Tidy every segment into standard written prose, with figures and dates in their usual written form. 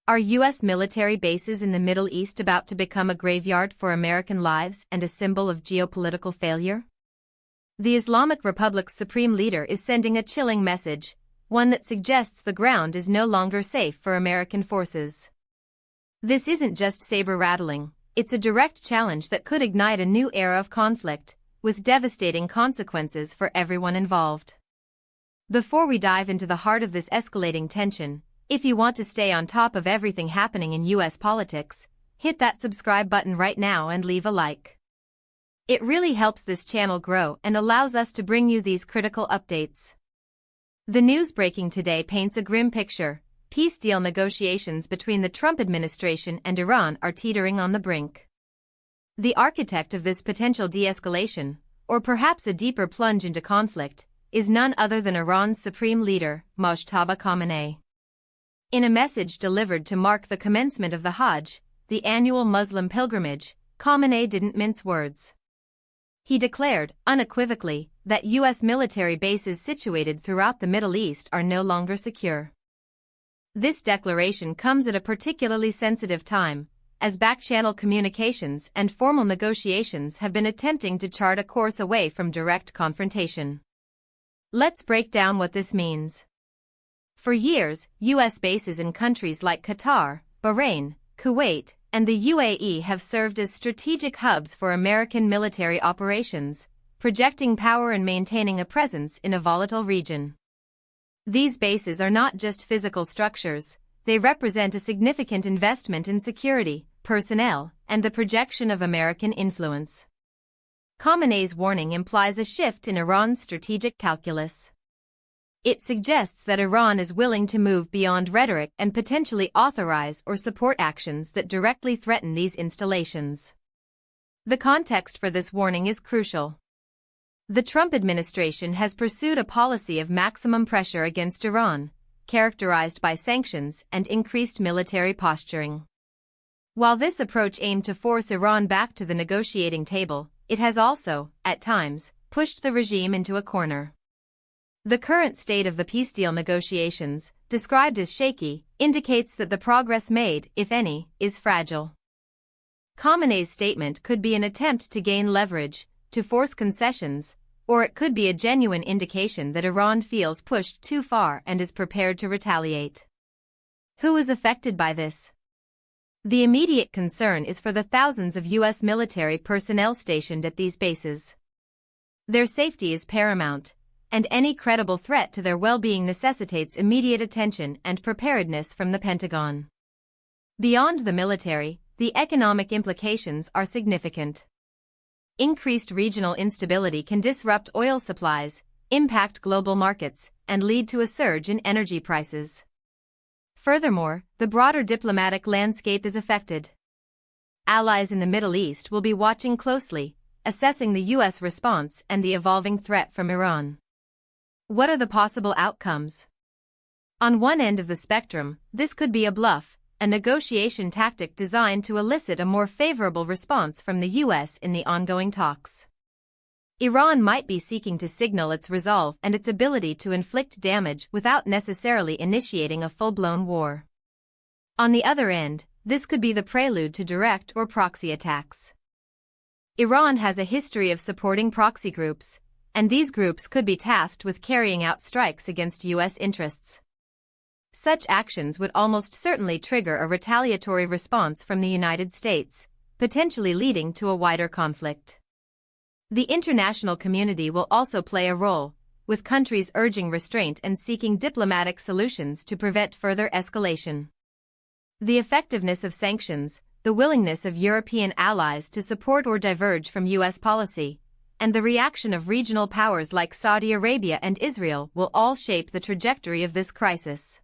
Are U.S. military bases in the Middle East about to become a graveyard for American lives and a symbol of geopolitical failure? The Islamic Republic's supreme leader is sending a chilling message, one that suggests the ground is no longer safe for American forces. This isn't just saber-rattling, it's a direct challenge that could ignite a new era of conflict, with devastating consequences for everyone involved. Before we dive into the heart of this escalating tension, if you want to stay on top of everything happening in U.S. politics, hit that subscribe button right now and leave a like. It really helps this channel grow and allows us to bring you these critical updates. The news breaking today paints a grim picture. Peace deal negotiations between the Trump administration and Iran are teetering on the brink. The architect of this potential de-escalation, or perhaps a deeper plunge into conflict, is none other than Iran's supreme leader, Mojtaba Khamenei. In a message delivered to mark the commencement of the Hajj, the annual Muslim pilgrimage, Khamenei didn't mince words. He declared, unequivocally, that U.S. military bases situated throughout the Middle East are no longer secure. This declaration comes at a particularly sensitive time, as back-channel communications and formal negotiations have been attempting to chart a course away from direct confrontation. Let's break down what this means. For years, U.S. bases in countries like Qatar, Bahrain, Kuwait, and the UAE have served as strategic hubs for American military operations, projecting power and maintaining a presence in a volatile region. These bases are not just physical structures, they represent a significant investment in security, personnel, and the projection of American influence. Khamenei's warning implies a shift in Iran's strategic calculus. It suggests that Iran is willing to move beyond rhetoric and potentially authorize or support actions that directly threaten these installations. The context for this warning is crucial. The Trump administration has pursued a policy of maximum pressure against Iran, characterized by sanctions and increased military posturing. While this approach aimed to force Iran back to the negotiating table, it has also, at times, pushed the regime into a corner. The current state of the peace deal negotiations, described as shaky, indicates that the progress made, if any, is fragile. Khamenei's statement could be an attempt to gain leverage, to force concessions, or it could be a genuine indication that Iran feels pushed too far and is prepared to retaliate. Who is affected by this? The immediate concern is for the thousands of U.S. military personnel stationed at these bases. Their safety is paramount, and any credible threat to their well-being necessitates immediate attention and preparedness from the Pentagon. Beyond the military, the economic implications are significant. Increased regional instability can disrupt oil supplies, impact global markets, and lead to a surge in energy prices. Furthermore, the broader diplomatic landscape is affected. Allies in the Middle East will be watching closely, assessing the U.S. response and the evolving threat from Iran. What are the possible outcomes? On one end of the spectrum, this could be a bluff, a negotiation tactic designed to elicit a more favorable response from the U.S. in the ongoing talks. Iran might be seeking to signal its resolve and its ability to inflict damage without necessarily initiating a full-blown war. On the other end, this could be the prelude to direct or proxy attacks. Iran has a history of supporting proxy groups, and these groups could be tasked with carrying out strikes against U.S. interests. Such actions would almost certainly trigger a retaliatory response from the United States, potentially leading to a wider conflict. The international community will also play a role, with countries urging restraint and seeking diplomatic solutions to prevent further escalation. The effectiveness of sanctions, the willingness of European allies to support or diverge from U.S. policy, and the reaction of regional powers like Saudi Arabia and Israel will all shape the trajectory of this crisis.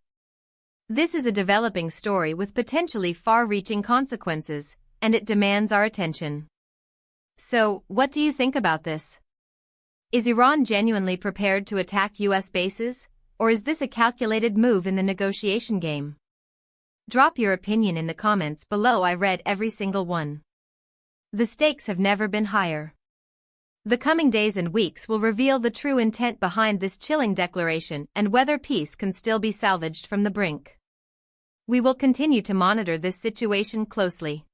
This is a developing story with potentially far-reaching consequences, and it demands our attention. So, what do you think about this? Is Iran genuinely prepared to attack U.S. bases, or is this a calculated move in the negotiation game? Drop your opinion in the comments below. I read every single one. The stakes have never been higher. The coming days and weeks will reveal the true intent behind this chilling declaration and whether peace can still be salvaged from the brink. We will continue to monitor this situation closely.